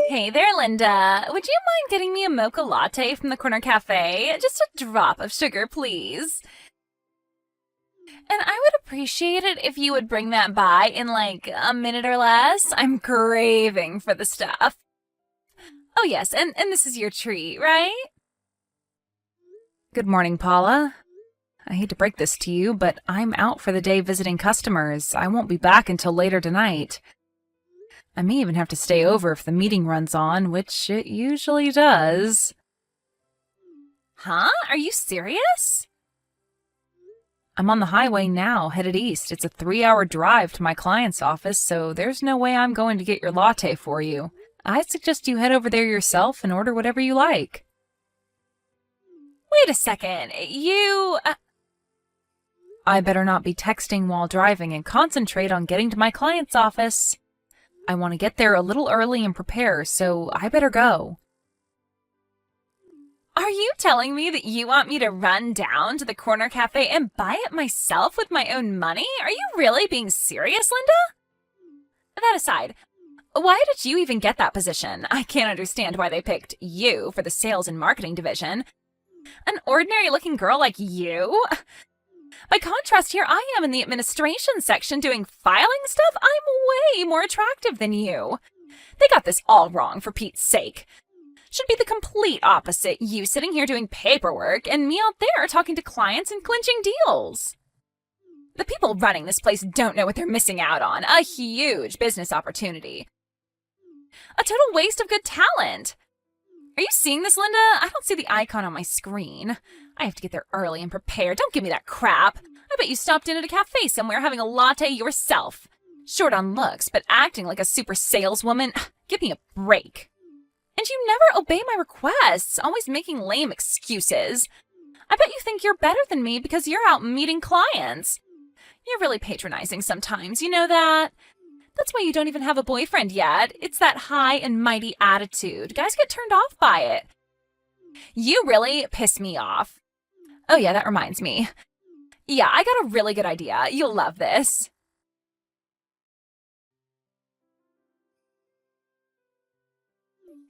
Hey there, Linda. Would you mind getting me a mocha latte from the corner cafe? Just a drop of sugar, please. And I would appreciate it if you would bring that by in like a minute or less. I'm craving for the stuff. Oh yes, and this is your treat, right? Good morning, Paula. I hate to break this to you, but I'm out for the day visiting customers. I won't be back until later tonight. I may even have to stay over if the meeting runs on, which it usually does. Huh? Are you serious? I'm on the highway now, headed east. It's a 3-hour drive to my client's office, so there's no way I'm going to get your latte for you. I'd suggest you head over there yourself and order whatever you like. Wait a second. I better not be texting while driving and concentrate on getting to my client's office. I want to get there a little early and prepare, so I better go. Are you telling me that you want me to run down to the corner cafe and buy it myself with my own money? Are you really being serious, Linda? That aside, why did you even get that position? I can't understand why they picked you for the sales and marketing division. An ordinary-looking girl like you? By contrast, here I am in the administration section doing filing stuff. I'm way more attractive than you. They got this all wrong, for Pete's sake. Should be the complete opposite. You sitting here doing paperwork and me out there talking to clients and clinching deals. The people running this place don't know what they're missing out on. A huge business opportunity. A total waste of good talent. Are you seeing this, Linda? I don't see the icon on my screen. I have to get there early and prepare. Don't give me that crap. I bet you stopped in at a cafe somewhere having a latte yourself. Short on looks, but acting like a super saleswoman. Give me a break. And you never obey my requests, always making lame excuses. I bet you think you're better than me because you're out meeting clients. You're really patronizing sometimes, you know that? That's why you don't even have a boyfriend yet. It's that high and mighty attitude. Guys get turned off by it. You really piss me off. Oh yeah, that reminds me. Yeah, I got a really good idea. You'll love this.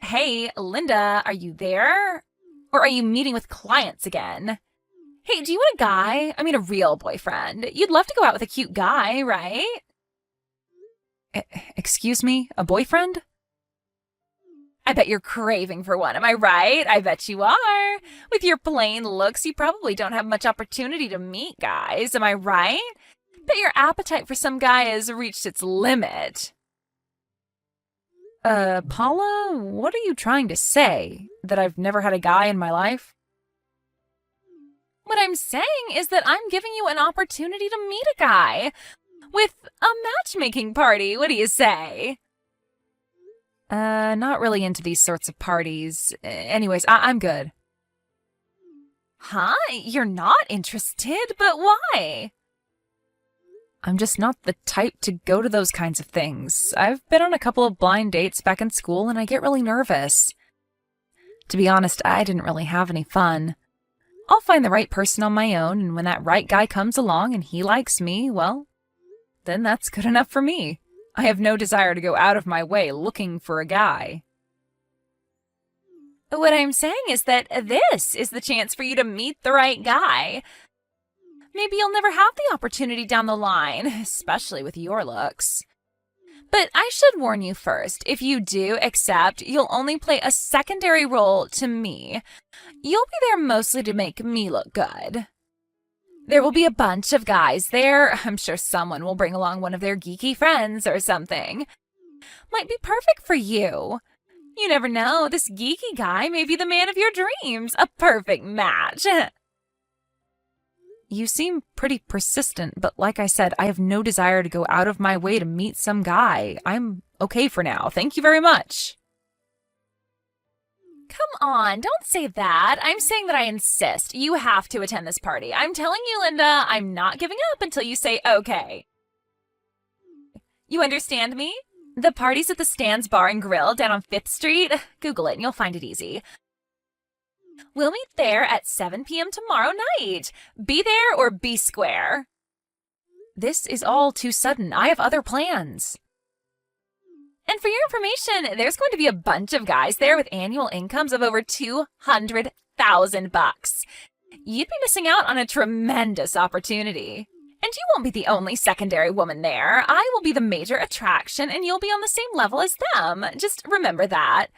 Hey, Linda, are you there? Or are you meeting with clients again? Hey, do you want a guy? I mean, a real boyfriend. You'd love to go out with a cute guy, right? Excuse me? A boyfriend? I bet you're craving for one, am I right? I bet you are. With your plain looks, you probably don't have much opportunity to meet guys, am I right? Bet your appetite for some guy has reached its limit. Paula, what are you trying to say? That I've never had a guy in my life? What I'm saying is that I'm giving you an opportunity to meet a guy. With a matchmaking party, what do you say? Not really into these sorts of parties. Anyways, I'm good. Huh? You're not interested? But why? I'm just not the type to go to those kinds of things. I've been on a couple of blind dates back in school and I get really nervous. To be honest, I didn't really have any fun. I'll find the right person on my own, and when that right guy comes along and he likes me, well, then that's good enough for me. I have no desire to go out of my way looking for a guy. What I'm saying is that this is the chance for you to meet the right guy. Maybe you'll never have the opportunity down the line, especially with your looks. But I should warn you first, if you do accept, you'll only play a secondary role to me. You'll be there mostly to make me look good. There will be a bunch of guys there. I'm sure someone will bring along one of their geeky friends or something. Might be perfect for you. You never know, this geeky guy may be the man of your dreams. A perfect match. You seem pretty persistent, but like I said, I have no desire to go out of my way to meet some guy. I'm okay for now. Thank you very much. Come on, don't say that. I'm saying that I insist. You have to attend this party. I'm telling you, Linda, I'm not giving up until you say okay. You understand me? The party's at the Stan's Bar and Grill down on 5th Street. Google it and you'll find it easy. We'll meet there at 7 p.m. tomorrow night. Be there or be square. This is all too sudden. I have other plans. And for your information, there's going to be a bunch of guys there with annual incomes of over $200,000. You'd be missing out on a tremendous opportunity. And you won't be the only secondary woman there. I will be the major attraction, and you'll be on the same level as them. Just remember that.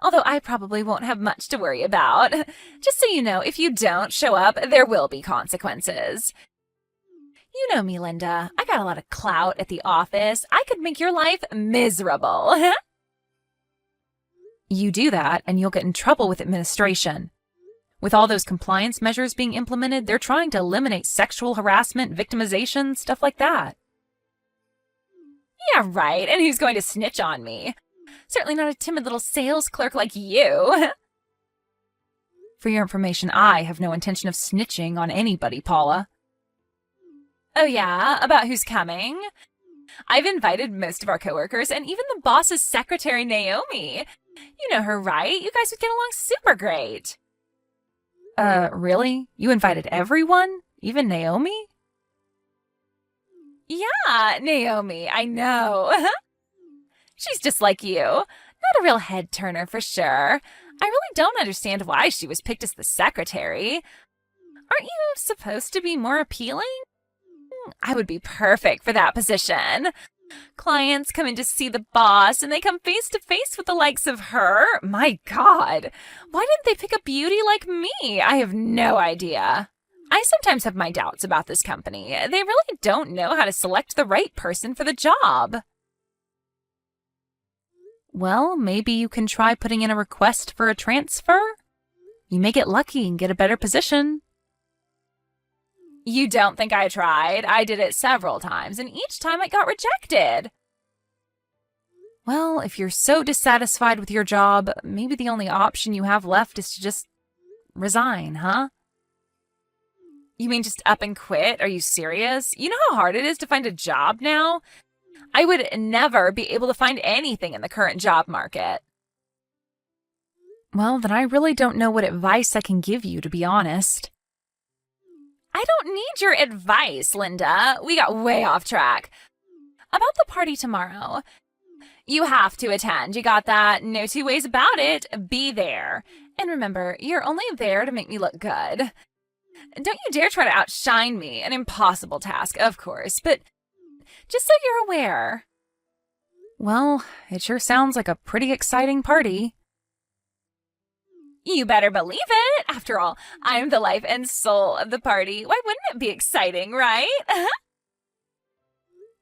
Although I probably won't have much to worry about. Just so you know, if you don't show up, there will be consequences. You know me, Linda. I got a lot of clout at the office. I could make your life miserable. You do that, and you'll get in trouble with administration. With all those compliance measures being implemented, they're trying to eliminate sexual harassment, victimization, stuff like that. Yeah, right. And who's going to snitch on me? Certainly not a timid little sales clerk like you. For your information, I have no intention of snitching on anybody, Paula. Oh yeah? About who's coming? I've invited most of our coworkers and even the boss's secretary, Naomi. You know her, right? You guys would get along super great. Really? You invited everyone? Even Naomi? Yeah, Naomi, I know. She's just like you. Not a real head-turner for sure. I really don't understand why she was picked as the secretary. Aren't you supposed to be more appealing? I would be perfect for that position. Clients come in to see the boss, and they come face to face with the likes of her. My God, why didn't they pick a beauty like me? I have no idea. I sometimes have my doubts about this company. They really don't know how to select the right person for the job. Well, maybe you can try putting in a request for a transfer. You may get lucky and get a better position. You don't think I tried? I did it several times, and each time I got rejected. Well, if you're so dissatisfied with your job, maybe the only option you have left is to just resign, huh? You mean just up and quit? Are you serious? You know how hard it is to find a job now? I would never be able to find anything in the current job market. Well, then I really don't know what advice I can give you, to be honest. I don't need your advice, Linda. We got way off track. About the party tomorrow. You have to attend. You got that? No two ways about it. Be there. And remember, you're only there to make me look good. Don't you dare try to outshine me. An impossible task, of course, but just so you're aware. Well, it sure sounds like a pretty exciting party. You better believe it. After all, I'm the life and soul of the party. Why wouldn't it be exciting, right?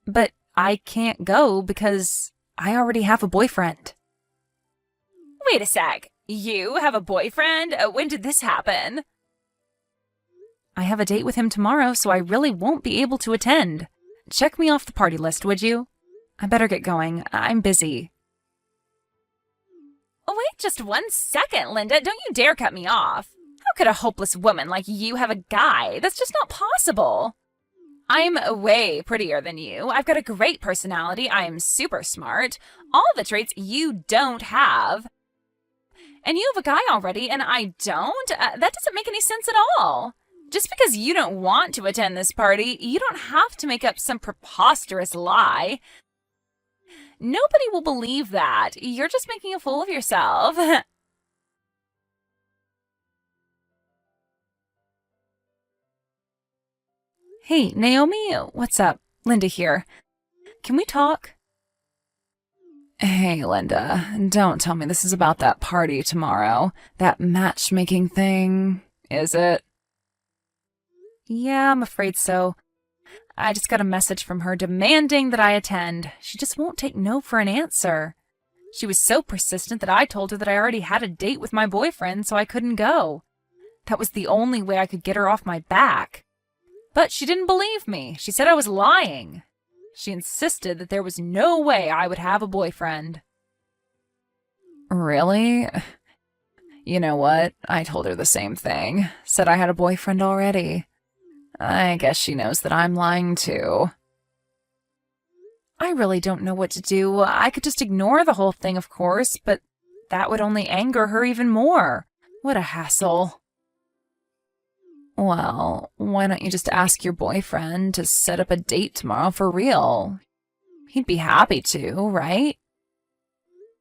But I can't go because I already have a boyfriend. Wait a sec. You have a boyfriend? When did this happen? I have a date with him tomorrow, so I really won't be able to attend. Check me off the party list, would you? I better get going. I'm busy. Oh, wait just 1 second, Linda. Don't you dare cut me off. How could a hopeless woman like you have a guy? That's just not possible. I'm way prettier than you. I've got a great personality. I'm super smart. All the traits you don't have. And you have a guy already, and I don't? That doesn't make any sense at all. Just because you don't want to attend this party, you don't have to make up some preposterous lie. Nobody will believe that. You're just making a fool of yourself. Hey, Naomi, what's up? Linda here. Can we talk? Hey, Linda, don't tell me this is about that party tomorrow. That matchmaking thing, is it? Yeah, I'm afraid so. I just got a message from her demanding that I attend. She just won't take no for an answer. She was so persistent that I told her that I already had a date with my boyfriend, so I couldn't go. That was the only way I could get her off my back. But she didn't believe me. She said I was lying. She insisted that there was no way I would have a boyfriend. Really? You know what? I told her the same thing. Said I had a boyfriend already. I guess she knows that I'm lying too. I really don't know what to do. I could just ignore the whole thing, of course, but that would only anger her even more. What a hassle. Well, why don't you just ask your boyfriend to set up a date tomorrow for real? He'd be happy to, right?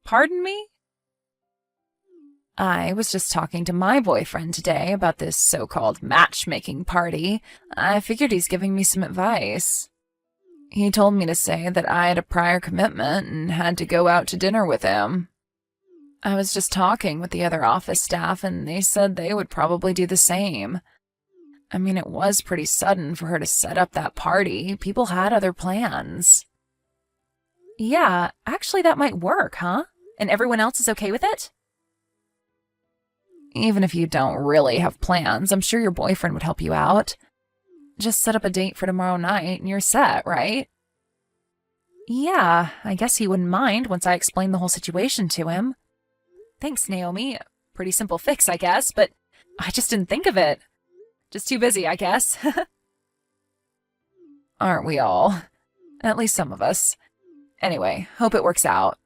Pardon me? I was just talking to my boyfriend today about this so-called matchmaking party. I figured he's giving me some advice. He told me to say that I had a prior commitment and had to go out to dinner with him. I was just talking with the other office staff, and they said they would probably do the same. I mean, it was pretty sudden for her to set up that party. People had other plans. Yeah, actually that might work, huh? And everyone else is okay with it? Even if you don't really have plans, I'm sure your boyfriend would help you out. Just set up a date for tomorrow night and you're set, right? Yeah, I guess he wouldn't mind once I explained the whole situation to him. Thanks, Naomi. Pretty simple fix, I guess, but I just didn't think of it. Just too busy, I guess. Aren't we all? At least some of us. Anyway, hope it works out.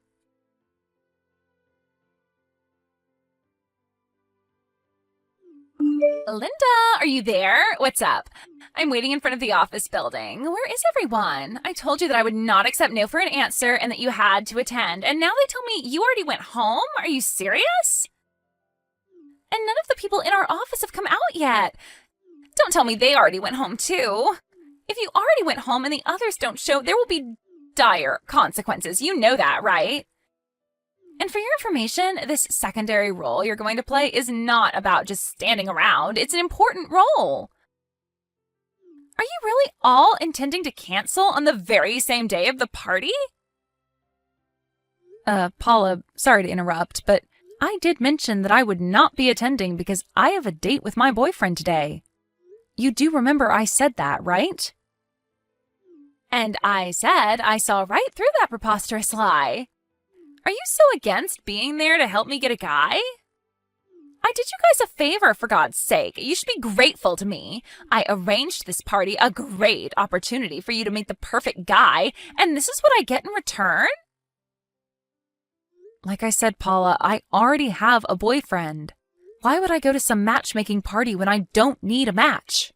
Linda, are you there? What's up? I'm waiting in front of the office building. Where is everyone? I told you that I would not accept no for an answer and that you had to attend, and now they tell me you already went home? Are you serious? And none of the people in our office have come out yet. Don't tell me they already went home too. If you already went home and the others don't show, there will be dire consequences. You know that, right? And for your information, this secondary role you're going to play is not about just standing around. It's an important role. Are you really all intending to cancel on the very same day of the party? Paula, sorry to interrupt, but I did mention that I would not be attending because I have a date with my boyfriend today. You do remember I said that, right? And I said I saw right through that preposterous lie. Are you so against being there to help me get a guy? I did you guys a favor, for God's sake. You should be grateful to me. I arranged this party, a great opportunity for you to meet the perfect guy, and this is what I get in return? Like I said, Paula, I already have a boyfriend. Why would I go to some matchmaking party when I don't need a match?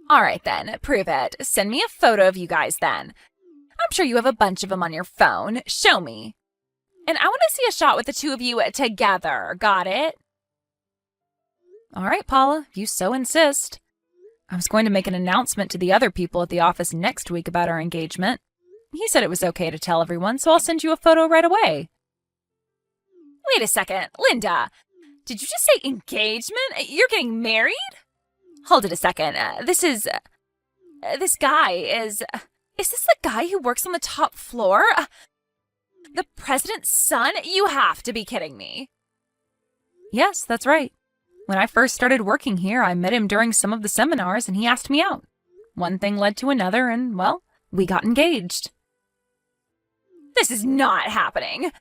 All right then, prove it. Send me a photo of you guys then. I'm sure you have a bunch of them on your phone. Show me. And I want to see a shot with the two of you together. Got it? All right, Paula, if you so insist. I was going to make an announcement to the other people at the office next week about our engagement. He said it was okay to tell everyone, so I'll send you a photo right away. Wait a second, Linda. Did you just say engagement? You're getting married? Hold it a second. This guy is... Is this the guy who works on the top floor? The president's son? You have to be kidding me. Yes, that's right. When I first started working here, I met him during some of the seminars and he asked me out. One thing led to another and, well, we got engaged. This is not happening.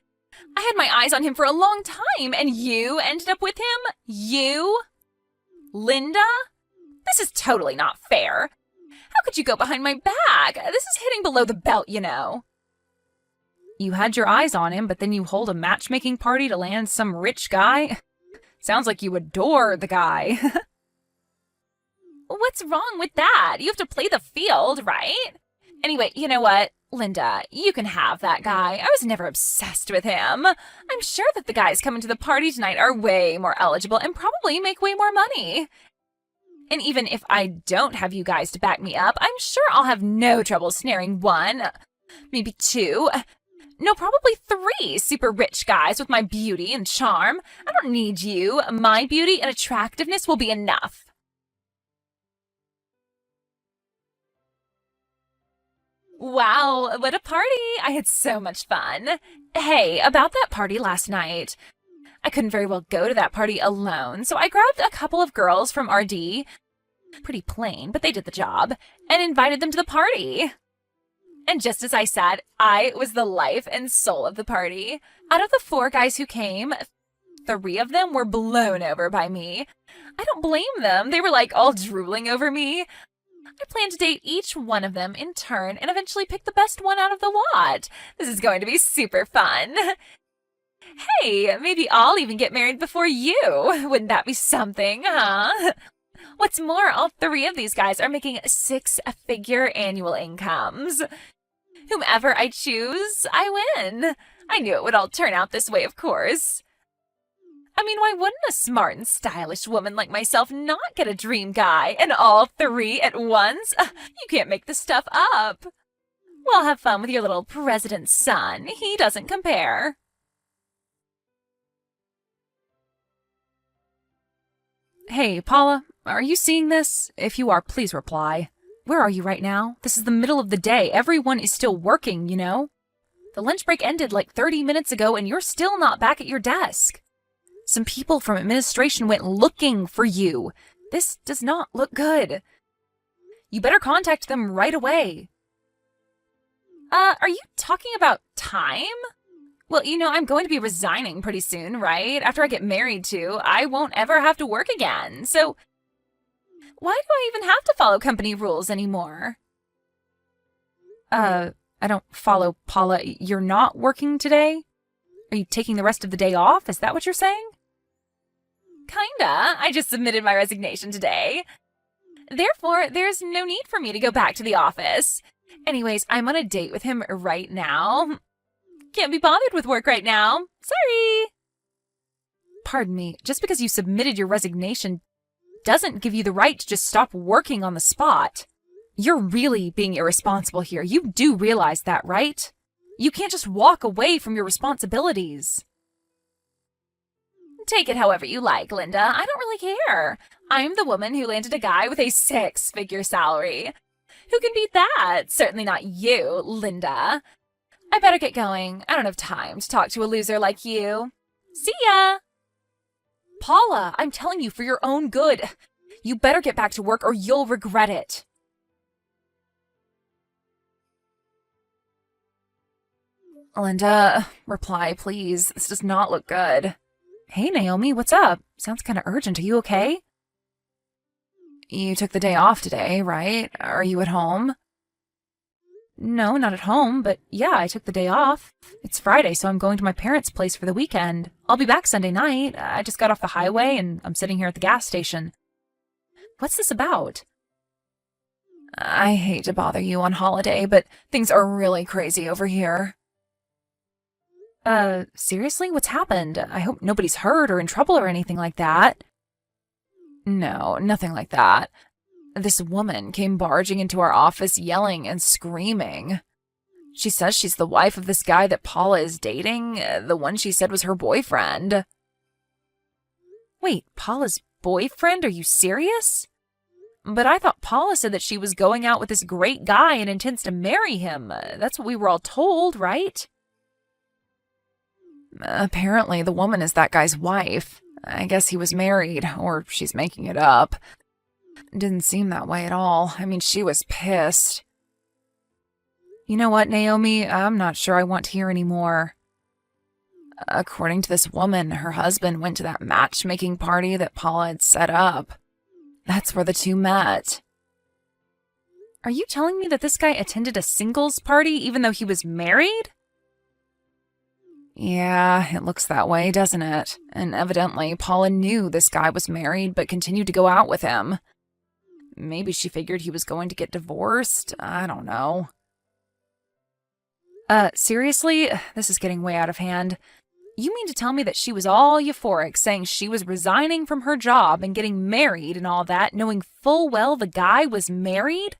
I had my eyes on him for a long time and you ended up with him? You? Linda? This is totally not fair. How could you go behind my back? This is hitting below the belt, you know. You had your eyes on him, but then you hold a matchmaking party to land some rich guy? Sounds like you adore the guy. What's wrong with that? You have to play the field, right? Anyway, you know what? Linda, you can have that guy. I was never obsessed with him. I'm sure that the guys coming to the party tonight are way more eligible and probably make way more money. And even if I don't have you guys to back me up, I'm sure I'll have no trouble snaring one, maybe two, no, probably three super rich guys with my beauty and charm. I don't need you. My beauty and attractiveness will be enough. Wow, what a party! I had so much fun. Hey, about that party last night. I couldn't very well go to that party alone, so I grabbed a couple of girls from RD, pretty plain, but they did the job, and invited them to the party. And just as I said, I was the life and soul of the party. Out of the 4 guys who came, 3 of them were blown over by me. I don't blame them. They were like all drooling over me. I plan to date each one of them in turn and eventually pick the best one out of the lot. This is going to be super fun. Hey, maybe I'll even get married before you. Wouldn't that be something, huh? What's more, all 3 of these guys are making 6-figure annual incomes. Whomever I choose, I win. I knew it would all turn out this way, of course. I mean, why wouldn't a smart and stylish woman like myself not get a dream guy, and all three at once? You can't make this stuff up. Well, have fun with your little president's son. He doesn't compare. Hey, Paula, are you seeing this? If you are, please reply. Where are you right now? This is the middle of the day. Everyone is still working, you know? The lunch break ended like 30 minutes ago and you're still not back at your desk. Some people from administration went looking for you. This does not look good. You better contact them right away. Are you talking about time? Well, I'm going to be resigning pretty soon, right? After I get married too, I won't ever have to work again. So why do I even have to follow company rules anymore? I don't follow, Paula. You're not working today? Are you taking the rest of the day off? Is that what you're saying? Kinda. I just submitted my resignation today. Therefore, there's no need for me to go back to the office. Anyways, I'm on a date with him right now. Can't be bothered with work right now. Sorry. Pardon me, just because you submitted your resignation doesn't give you the right to just stop working on the spot. You're really being irresponsible here. You do realize that, right? You can't just walk away from your responsibilities. Take it however you like, Linda. I don't really care. I'm the woman who landed a guy with a 6-figure salary. Who can beat that? Certainly not you, Linda. I better get going. I don't have time to talk to a loser like you. See ya! Paula, I'm telling you for your own good. You better get back to work or you'll regret it. Linda, reply, please. This does not look good. Hey, Naomi, what's up? Sounds kind of urgent. Are you okay? You took the day off today, right? Are you at home? No, not at home, but yeah, I took the day off. It's Friday, so I'm going to my parents' place for the weekend. I'll be back Sunday night. I just got off the highway and I'm sitting here at the gas station. What's this about? I hate to bother you on holiday, but things are really crazy over here. Seriously? What's happened? I hope nobody's hurt or in trouble or anything like that. No, nothing like that. This woman came barging into our office yelling and screaming. She says she's the wife of this guy that Paula is dating, the one she said was her boyfriend. Wait, Paula's boyfriend? Are you serious? But I thought Paula said that she was going out with this great guy and intends to marry him. That's what we were all told, right? Apparently, the woman is that guy's wife. I guess he was married, or she's making it up. Didn't seem that way at all. I mean, she was pissed. You know what, Naomi? I'm not sure I want to hear any more. According to this woman, her husband went to that matchmaking party that Paula had set up. That's where the two met. Are you telling me that this guy attended a singles party even though he was married? Yeah, it looks that way, doesn't it? And evidently, Paula knew this guy was married but continued to go out with him. Maybe she figured he was going to get divorced. I don't know. Seriously? This is getting way out of hand. You mean to tell me that she was all euphoric, saying she was resigning from her job and getting married and all that, knowing full well the guy was married?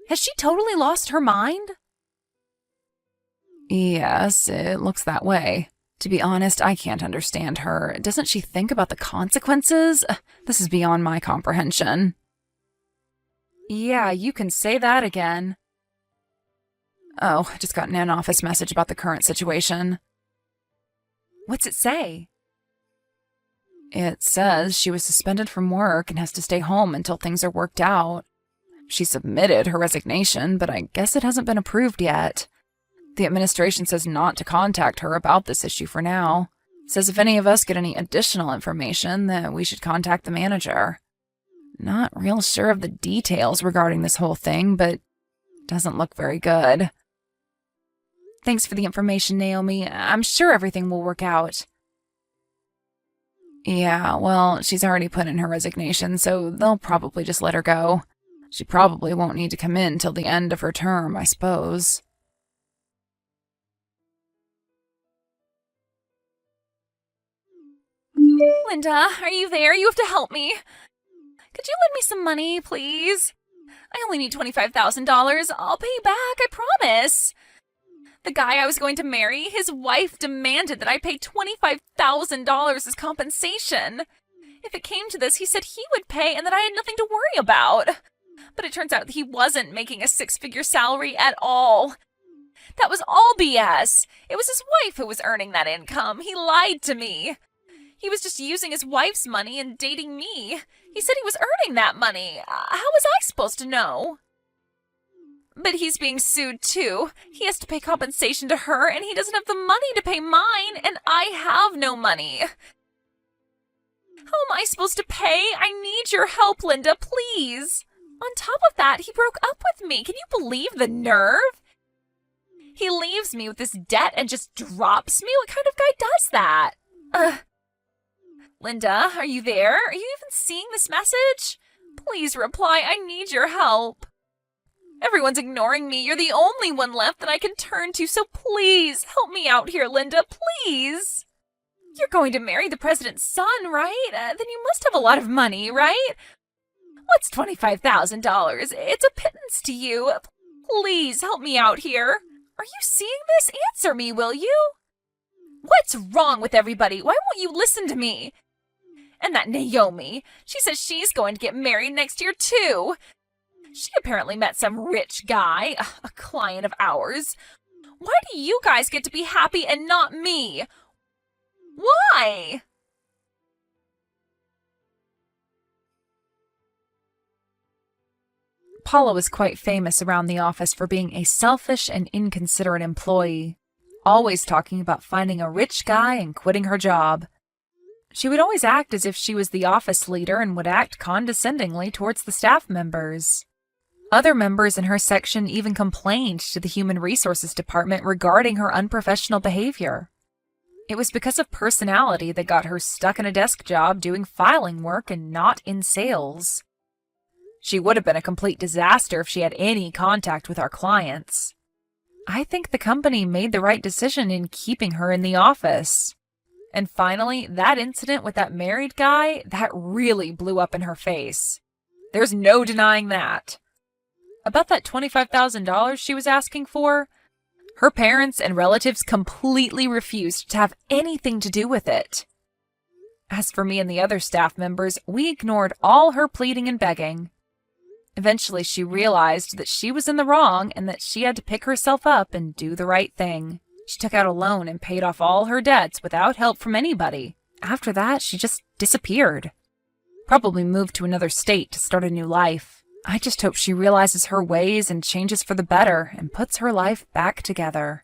Has she totally lost her mind? Yes, it looks that way. To be honest, I can't understand her. Doesn't she think about the consequences? This is beyond my comprehension. Yeah, you can say that again. Oh, I just got an in-office message about the current situation. What's it say? It says she was suspended from work and has to stay home until things are worked out. She submitted her resignation, but I guess it hasn't been approved yet. The administration says not to contact her about this issue for now. Says if any of us get any additional information, that we should contact the manager. Not real sure of the details regarding this whole thing, but doesn't look very good. Thanks for the information, Naomi. I'm sure everything will work out. Yeah, well, she's already put in her resignation, so they'll probably just let her go. She probably won't need to come in till the end of her term, I suppose. Linda, are you there? You have to help me. Could you lend me some money, please? I only need $25,000. I'll pay you back, I promise. The guy I was going to marry, his wife demanded that I pay $25,000 as compensation. If it came to this, he said he would pay and that I had nothing to worry about. But it turns out that he wasn't making a six-figure salary at all. That was all BS. It was his wife who was earning that income. He lied to me. He was just using his wife's money and dating me. He said he was earning that money. How was I supposed to know? But he's being sued too. He has to pay compensation to her, and he doesn't have the money to pay mine, and I have no money. How am I supposed to pay? I need your help, Linda, please. On top of that, he broke up with me. Can you believe the nerve? He leaves me with this debt and just drops me? What kind of guy does that? Linda, are you there? Are you even seeing this message? Please reply. I need your help. Everyone's ignoring me. You're the only one left that I can turn to, so please help me out here, Linda, please. You're going to marry the president's son, right? Then you must have a lot of money, right? What's $25,000? It's a pittance to you. Please help me out here. Are you seeing this? Answer me, will you? What's wrong with everybody? Why won't you listen to me? And that Naomi, she says she's going to get married next year, too. She apparently met some rich guy, a client of ours. Why do you guys get to be happy and not me? Why? Paula was quite famous around the office for being a selfish and inconsiderate employee, always talking about finding a rich guy and quitting her job. She would always act as if she was the office leader and would act condescendingly towards the staff members. Other members in her section even complained to the Human Resources Department regarding her unprofessional behavior. It was because of personality that got her stuck in a desk job doing filing work and not in sales. She would have been a complete disaster if she had any contact with our clients. I think the company made the right decision in keeping her in the office. And finally, that incident with that married guy, that really blew up in her face. There's no denying that. About that $25,000 she was asking for, her parents and relatives completely refused to have anything to do with it. As for me and the other staff members, we ignored all her pleading and begging. Eventually, she realized that she was in the wrong and that she had to pick herself up and do the right thing. She took out a loan and paid off all her debts without help from anybody. After that, she just disappeared. Probably moved to another state to start a new life. I just hope she realizes her ways and changes for the better and puts her life back together.